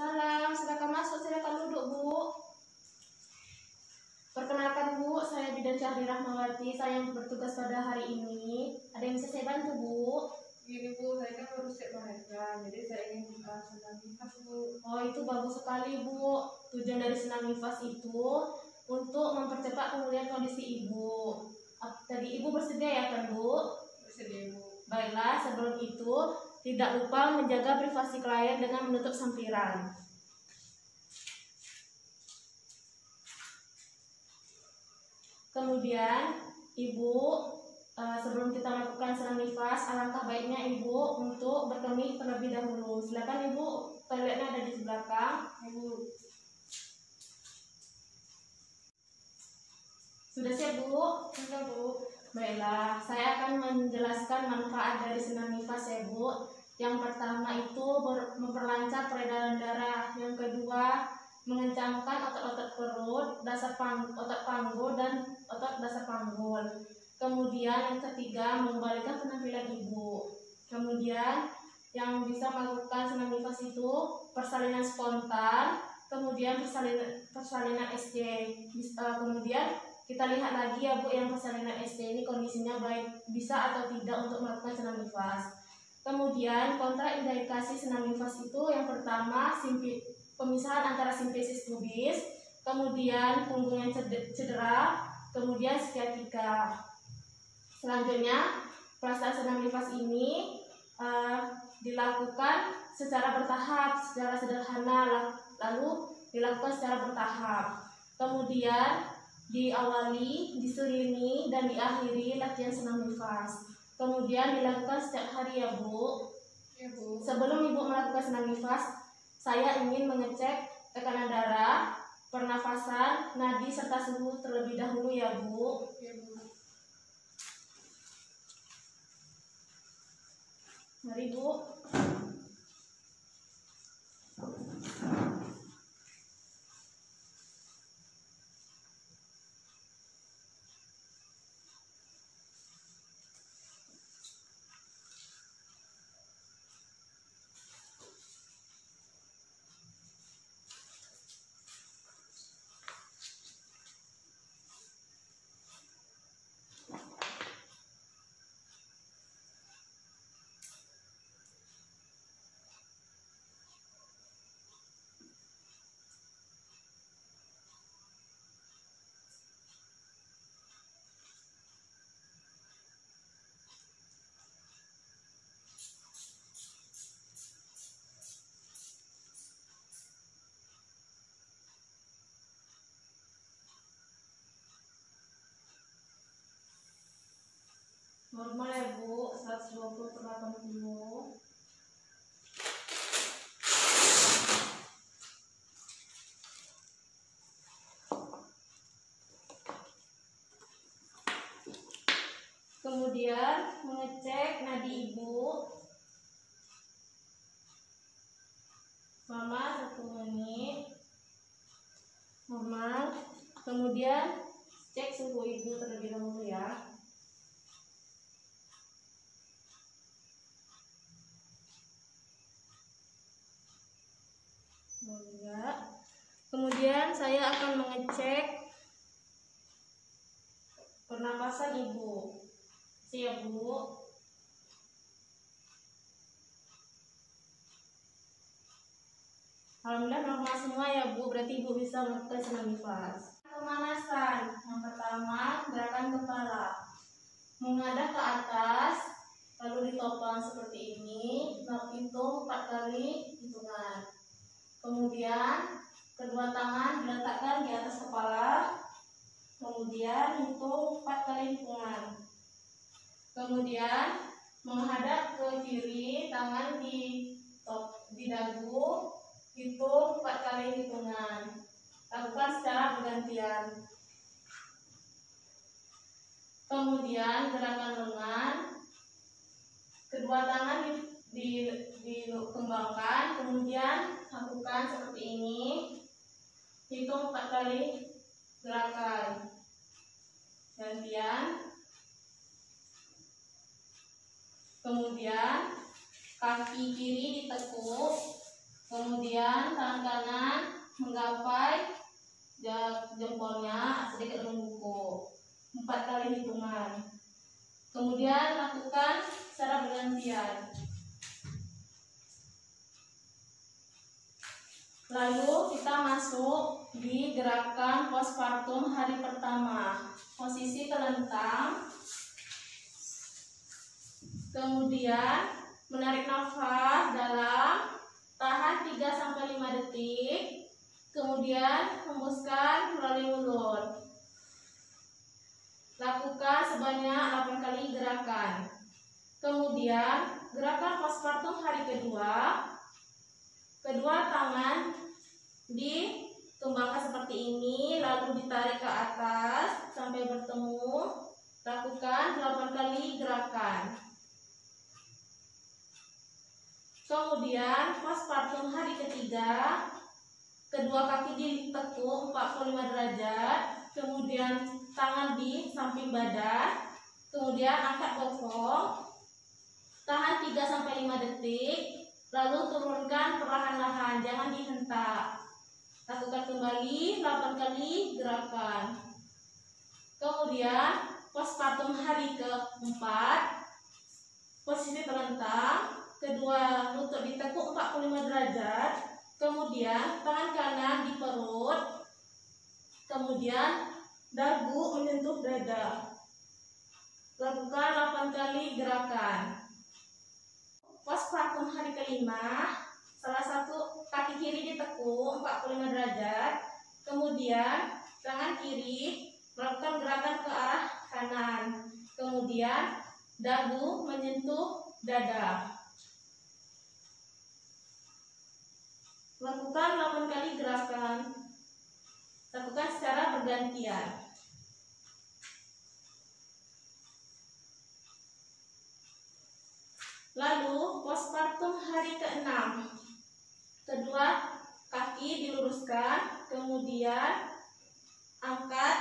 Waalaikumsalam. Silakan masuk, silakan duduk, Bu. Perkenalkan, Bu, saya Bidan Syahri Rahmawati. Saya yang bertugas pada hari ini. Ada yang bisa saya bantu, Bu? Gini Bu, saya kan baru siap melahirkan, jadi saya ingin senam nifas Bu. Oh, itu bagus sekali, Bu. Tujuan dari senam nifas itu untuk mempercepat pemulihan kondisi Ibu. Tadi Ibu bersedia ya kan, Bu? Bersedia Bu. Baiklah, sebelum itu tidak lupa menjaga privasi klien dengan menutup sampiran. Kemudian, Ibu, sebelum kita melakukan senam nifas, alangkah baiknya Ibu untuk berkemih terlebih dahulu. Silakan Ibu, toiletnya ada di belakang. Ibu. Sudah siap, Bu? Sudah Bu. Baiklah, saya akan menjelaskan manfaat dari senam nifas ya, Bu. Yang pertama itu memperlancar peredaran darah. Yang kedua, mengencangkan otot-otot perut, otot panggul dan otot dasar panggul. Kemudian yang ketiga, mengembalikan penampilan Ibu. Kemudian yang bisa melakukan senam nifas itu persalinan spontan, kemudian persalinan SC. Kemudian kita lihat lagi ya, Bu, yang persalinan SC ini kondisinya baik, bisa atau tidak untuk melakukan senam nifas. Kemudian kontraindikasi senam nifas itu yang pertama pemisahan antara simpesis pubis, kemudian punggung yang cedera, kemudian sciatica. Selanjutnya, pelaksanaan senam nifas ini dilakukan secara bertahap, secara sederhana, lalu dilakukan secara bertahap. Kemudian diawali, diselingi, dan diakhiri latihan senam nifas. Kemudian dilakukan setiap hari ya, Bu. Ya Bu. Sebelum Ibu melakukan senam nifas, saya ingin mengecek tekanan darah, pernafasan, nadi, serta suhu terlebih dahulu ya, Bu. Ya Bu. Mari, Bu. Normal ya, Bu, 120/80. Kemudian mengecek nadi Ibu selama 1 menit normal. Kemudian cek suhu Ibu terlebih dahulu ya. Kemudian saya akan mengecek pernapasan Ibu. Siap, Bu? Alhamdulillah normal semua ya, Bu. Berarti Ibu bisa melakukan senam nifas. Pemanasan. Yang pertama, gerakan kepala. Menghadap ke atas, lalu ditopang seperti ini. Hitung 4 kali hitungan. Kemudian kedua tangan diletakkan di atas kepala. Kemudian hitung 4 kali hitungan. Kemudian menghadap ke kiri, tangan di dagu, hitung 4 kali hitungan. Lakukan secara bergantian. Kemudian gerakan lengan, kedua tangan dikembangkan, kemudian lakukan seperti ini, hitung 4 kali gerakan. Gantian. Kemudian kaki kiri ditekuk, Kemudian tangan kanan menggapai jempolnya sedikit membungkuk. 4 kali hitungan. Kemudian lakukan secara bergantian. Lalu kita masuk di gerakan postpartum hari pertama. Posisi telentang. Kemudian menarik nafas dalam, tahan 3-5 detik. Kemudian hembuskan melalui mulut. Lakukan sebanyak 8 kali gerakan. Kemudian gerakan postpartum hari kedua. Kedua tangan dikembangkan seperti ini, lalu ditarik ke atas sampai bertemu. Lakukan 8 kali gerakan. Kemudian postpartum hari ketiga. Kedua kaki ditekuk 45 derajat. Kemudian tangan di samping badan. Kemudian angkat bokong. Tahan 3-5 detik. Lalu turunkan perlahan-lahan, jangan dihentak. Lakukan kembali 8 kali gerakan. Kemudian postpartum hari keempat. Posisi telentang. Kedua lutut ditekuk 45 derajat. Kemudian tangan kanan di perut. Kemudian dagu menyentuh dada. Lakukan 8 kali gerakan. Postpartum hari kelima. Salah satu kaki kiri ditekuk 45 derajat. Kemudian tangan kiri melakukan gerakan ke arah kanan. Kemudian dagu menyentuh dada. Lakukan 8 kali gerakan. Lakukan secara bergantian. Lalu postpartum hari ke-6. Kedua kaki diluruskan, kemudian angkat,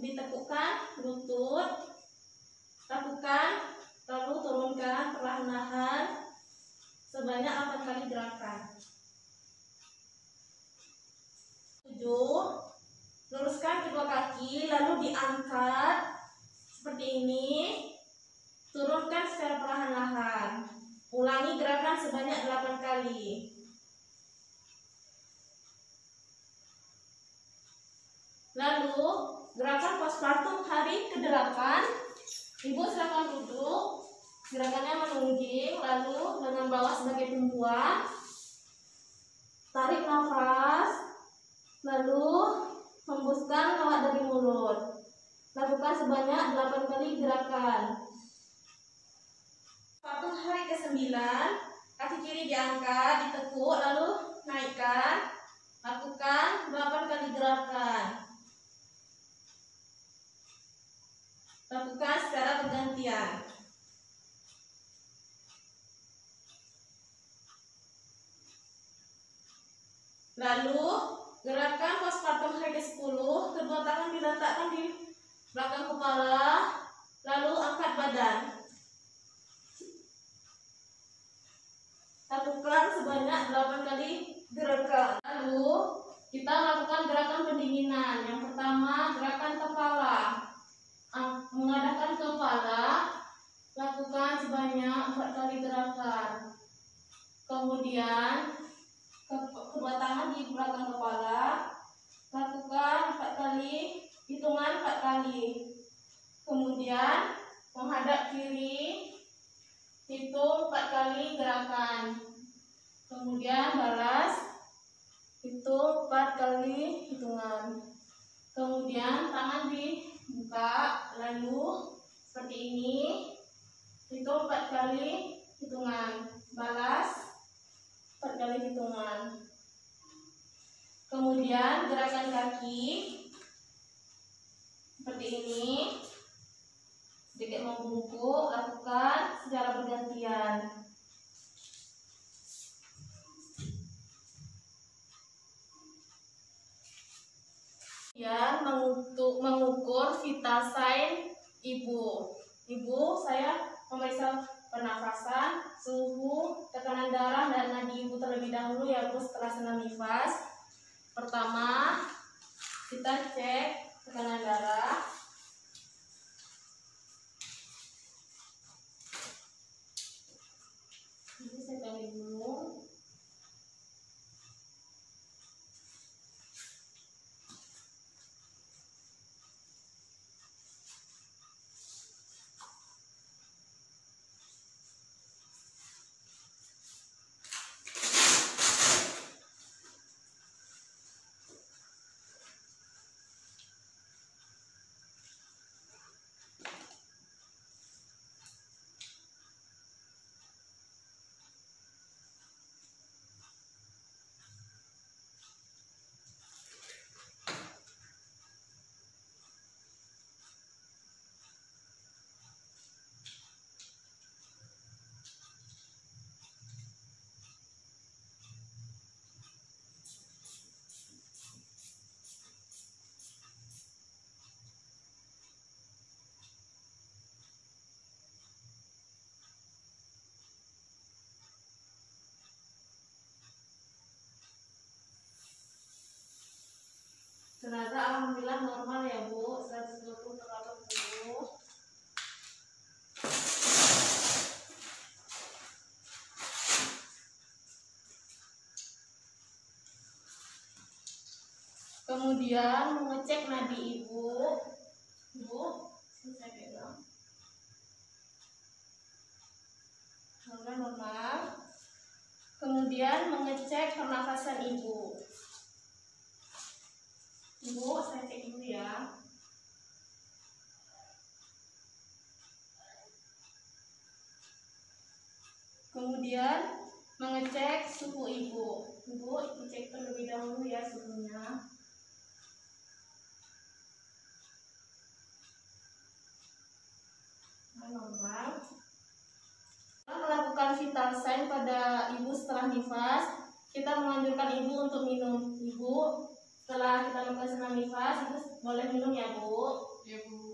ditekukkan lutut. Lakukan, lalu turunkan perlahan-lahan sebanyak 8 kali gerakan. 7. Luruskan kedua kaki, lalu diangkat seperti ini. Turunkan secara perlahan-lahan. Ulangi gerakan sebanyak 8 kali. Lalu gerakan postpartum hari ke-8. Ibu silakan duduk. Gerakannya menungging, lalu dengan bawah sebagai tumpuan. Tarik nafas. Lalu hembuskan lewat dari mulut. Lakukan sebanyak 8 kali gerakan. Postpartum hari ke-9. Kaki kiri diangkat, ditekuk, lalu naikkan. Lakukan 8 kali gerakan. Lakukan secara bergantian. Lalu gerakan postpartum hari ke-10. Kedua tangan diletakkan di belakang kepala, lalu angkat badan. Lakukan sebanyak 8 kali gerakan. Lalu kita lakukan gerakan pendinginan. Yang pertama gerakan kepala. Mengadahkan kepala, lakukan sebanyak 4 kali gerakan. Kemudian kedua tangan di belakang kepala, lakukan 4 kali, hitungan 4 kali. Kemudian menghadap kiri, hitung 4 kali gerakan. Kemudian balas, hitung 4 kali hitungan. Kemudian tangan dibuka, lalu seperti ini, hitung 4 kali hitungan. Balas 4 kali hitungan. Kemudian gerakan kaki seperti ini, sedikit membungkuk, lakukan secara bergantian. Kemudian mengukur vital sign ibu. Ibu, saya memeriksa pernafasan, suhu, tekanan darah, dan nadi ibu terlebih terlebih dahulu ya Bu setelah senam nifas. Pertama, kita cek tekanan darah. Ini saya cari dulu. Ternyata alhamdulillah normal ya Bu, 120/80. Kemudian mengecek nadi ibu. Ibu, ini saya pegang. Normal. Kemudian mengecek pernafasan ibu. Ibu, saya cek dulu ya. Kemudian mengecek suhu ibu. Ibu, dicek terlebih dahulu ya suhunya. Normal. Melakukan vital sign pada ibu setelah nifas, kita menganjurkan ibu untuk minum. Ibu, setelah kita melakukan senam nifas, ibu boleh minum ya Bu. Ya Bu.